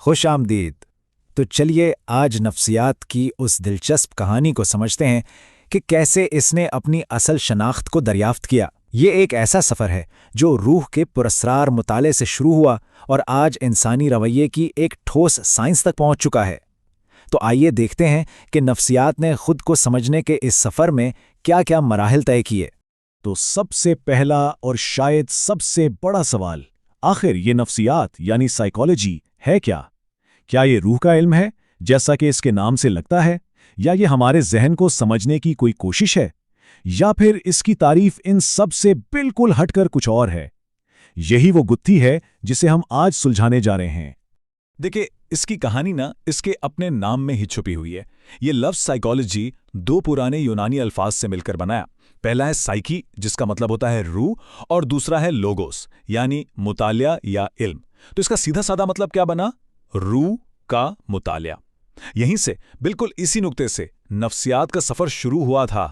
خوش آمدید۔ تو چلیے آج نفسیات کی اس دلچسپ کہانی کو سمجھتے ہیں کہ کیسے اس نے اپنی اصل شناخت کو دریافت کیا۔ یہ ایک ایسا سفر ہے جو روح کے پراسرار مطالعے سے شروع ہوا اور آج انسانی رویے کی ایک ٹھوس سائنس تک پہنچ چکا ہے۔ تو آئیے دیکھتے ہیں کہ نفسیات نے خود کو سمجھنے کے اس سفر میں کیا کیا مراحل طے کیے۔ تو سب سے پہلا اور شاید سب سے بڑا سوال، آخر یہ نفسیات یعنی سائیکالوجی ہے کیا؟ کیا یہ روح کا علم ہے جیسا کہ اس کے نام سے لگتا ہے، یا یہ ہمارے ذہن کو سمجھنے کی کوئی کوشش ہے، یا پھر اس کی تعریف ان سب سے بالکل ہٹ کر کچھ اور ہے؟ یہی وہ گتھی ہے جسے ہم آج سلجھانے جا رہے ہیں۔ دیکھیں، اس کی کہانی اس کے اپنے نام میں ہی چھپی ہوئی ہے۔ یہ لفظ سائیکالوجی دو پرانے یونانی الفاظ سے مل کر بنایا۔ پہلا ہے سائیکی، جس کا مطلب ہوتا ہے روح، اور دوسرا ہے لوگوس یعنی مطالعہ یا علم۔ تو اس کا سیدھا سادہ مطلب کیا بنا؟ روح کا مطالعہ۔ یہیں سے، بالکل اسی نقطے سے نفسیات کا سفر شروع ہوا تھا۔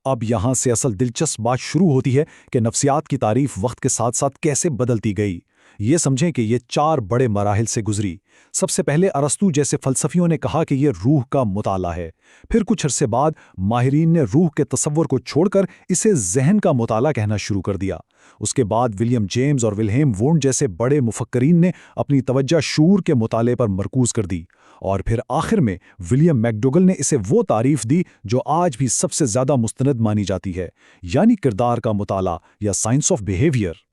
اب یہاں سے اصل دلچسپ بات شروع ہوتی ہے کہ نفسیات کی تعریف وقت کے ساتھ ساتھ کیسے بدلتی گئی۔ یہ سمجھیں کہ یہ 4 بڑے مراحل سے گزری۔ سب سے پہلے ارسطو جیسے فلسفیوں نے کہا کہ یہ روح کا مطالعہ ہے۔ پھر کچھ عرصے بعد ماہرین نے روح کے تصور کو چھوڑ کر اسے ذہن کا مطالعہ کہنا شروع کر دیا۔ اس کے بعد ولیم جیمز اور ولہیم وونڈ جیسے بڑے مفکرین نے اپنی توجہ شعور کے مطالعے پر مرکوز کر دی، اور پھر آخر میں ولیم میکڈوگل نے اسے وہ تعریف دی جو آج بھی سب سے زیادہ مستند مانی جاتی ہے، یعنی کردار کا مطالعہ یا سائنس آف بیہیویئر۔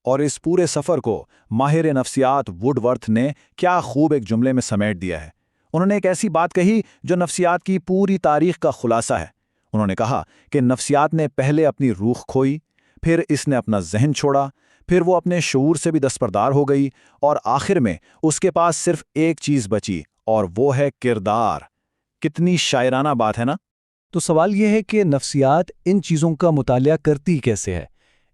اور اس پورے سفر کو ماہر نفسیات ووڈ ورتھ نے کیا خوب ایک جملے میں سمیٹ دیا ہے۔ انہوں نے ایک ایسی بات کہی جو نفسیات کی پوری تاریخ کا خلاصہ ہے۔ انہوں نے کہا کہ نفسیات نے پہلے اپنی روح کھوئی، پھر اس نے اپنا ذہن چھوڑا، پھر وہ اپنے شعور سے بھی دستبردار ہو گئی، اور آخر میں اس کے پاس صرف ایک چیز بچی، اور وہ ہے کردار۔ کتنی شاعرانہ بات ہے نا؟ تو سوال یہ ہے کہ نفسیات ان چیزوں کا مطالعہ کرتی کیسے ہے؟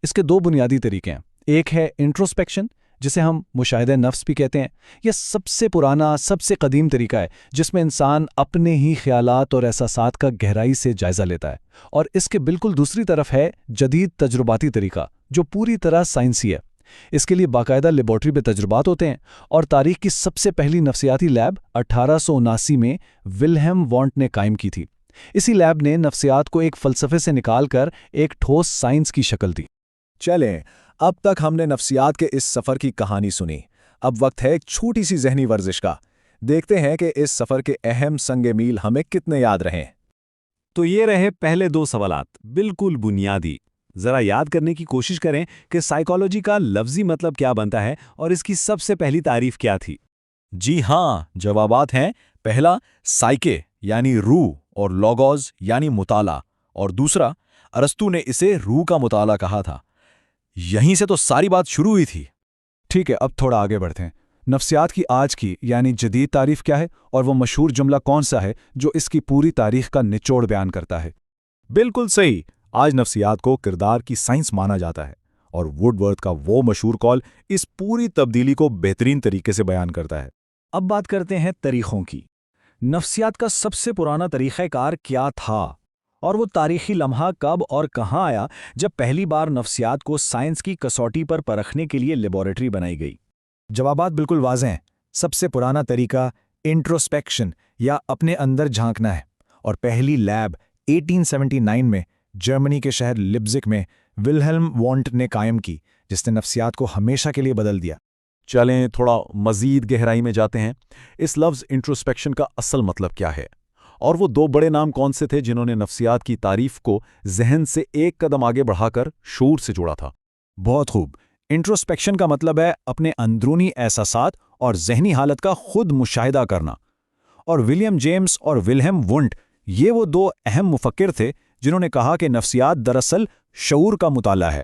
اس کے 2 بنیادی طریقے ہیں۔ ایک ہے انٹروسپیکشن، جسے ہم مشاہدہ نفس بھی کہتے ہیں۔ یہ سب سے پرانا، سب سے قدیم طریقہ ہے جس میں انسان اپنے ہی خیالات اور احساسات کا گہرائی سے جائزہ لیتا ہے۔ اور اس کے بالکل دوسری طرف ہے جدید تجرباتی طریقہ، جو پوری طرح سائنسی ہے۔ اس کے لیے باقاعدہ لیبارٹری میں تجربات ہوتے ہیں، اور تاریخ کی سب سے پہلی نفسیاتی لیب 1879 میں ولہیم وانٹ نے قائم کی تھی۔ اسی لیب نے نفسیات کو ایک فلسفے سے نکال کر ایک ٹھوس سائنس کی شکل دی۔ چلیں، اب تک ہم نے نفسیات کے اس سفر کی کہانی سنی۔ اب وقت ہے ایک چھوٹی سی ذہنی ورزش کا۔ دیکھتے ہیں کہ اس سفر کے اہم سنگ میل ہمیں کتنے یاد رہیں۔ تو یہ رہے پہلے 2 سوالات، بالکل بنیادی۔ ذرا یاد کرنے کی کوشش کریں کہ سائیکالوجی کا لفظی مطلب کیا بنتا ہے اور اس کی سب سے پہلی تعریف کیا تھی؟ جی ہاں، جوابات ہیں: پہلا سائیکے یعنی روح اور لوگوز یعنی مطالعہ، اور دوسرا ارسطو نے اسے روح کا مطالعہ کہا تھا۔ یہیں سے تو ساری بات شروع ہوئی تھی۔ ٹھیک ہے، اب تھوڑا آگے بڑھتے ہیں۔ نفسیات کی آج کی یعنی جدید تعریف کیا ہے، اور وہ مشہور جملہ کون سا ہے جو اس کی پوری تاریخ کا نچوڑ بیان کرتا ہے؟ بالکل صحیح، آج نفسیات کو کردار کی سائنس مانا جاتا ہے، اور ووڈ ورتھ کا وہ مشہور قول اس پوری تبدیلی کو بہترین طریقے سے بیان کرتا ہے۔ اب بات کرتے ہیں طریقوں کی۔ نفسیات کا سب سے پرانا طریقہ کار کیا تھا، اور وہ تاریخی لمحہ کب اور کہاں آیا جب پہلی بار نفسیات کو سائنس کی کسوٹی پر پرکھنے کے لیے لیبارٹری بنائی گئی؟ جوابات بالکل واضح ہیں۔ سب سے پرانا طریقہ انٹروسپیکشن یا اپنے اندر جھانکنا ہے، اور پہلی لیب 1879 میں جرمنی کے شہر لیپزگ میں ولہیم وانٹ نے قائم کی، جس نے نفسیات کو ہمیشہ کے لیے بدل دیا۔ چلیں تھوڑا مزید گہرائی میں جاتے ہیں۔ اس لفظ انٹروسپیکشن کا اصل مطلب کیا ہے؟ اور وہ 2 بڑے نام کون سے تھے جنہوں نے نفسیات کی تعریف کو ذہن سے ایک قدم آگے بڑھا کر شعور سے جوڑا تھا؟ بہت خوب۔ انٹروسپیکشن کا مطلب ہے اپنے اندرونی احساسات اور ذہنی حالت کا خود مشاہدہ کرنا، اور ولیم جیمز اور ولہیم وونڈ یہ وہ 2 اہم مفکر تھے جنہوں نے کہا کہ نفسیات دراصل شعور کا مطالعہ ہے۔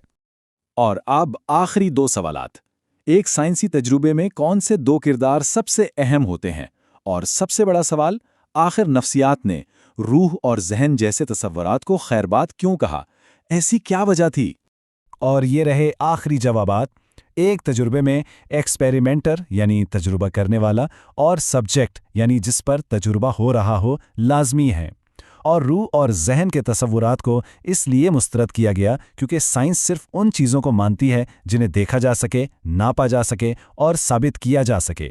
اور اب آخری 2 سوالات۔ ایک سائنسی تجربے میں کون سے 2 کردار سب سے اہم ہوتے ہیں؟ اور سب سے بڑا سوال، آخر نفسیات نے روح اور ذہن جیسے تصورات کو خیربات کیوں کہا؟ ایسی کیا وجہ تھی؟ اور یہ رہے آخری جوابات۔ ایک تجربے میں ایکسپیریمنٹر یعنی تجربہ کرنے والا اور سبجیکٹ یعنی جس پر تجربہ ہو رہا ہو لازمی ہے، اور روح اور ذہن کے تصورات کو اس لیے مسترد کیا گیا کیونکہ سائنس صرف ان چیزوں کو مانتی ہے جنہیں دیکھا جا سکے، ناپا جا سکے اور ثابت کیا جا سکے۔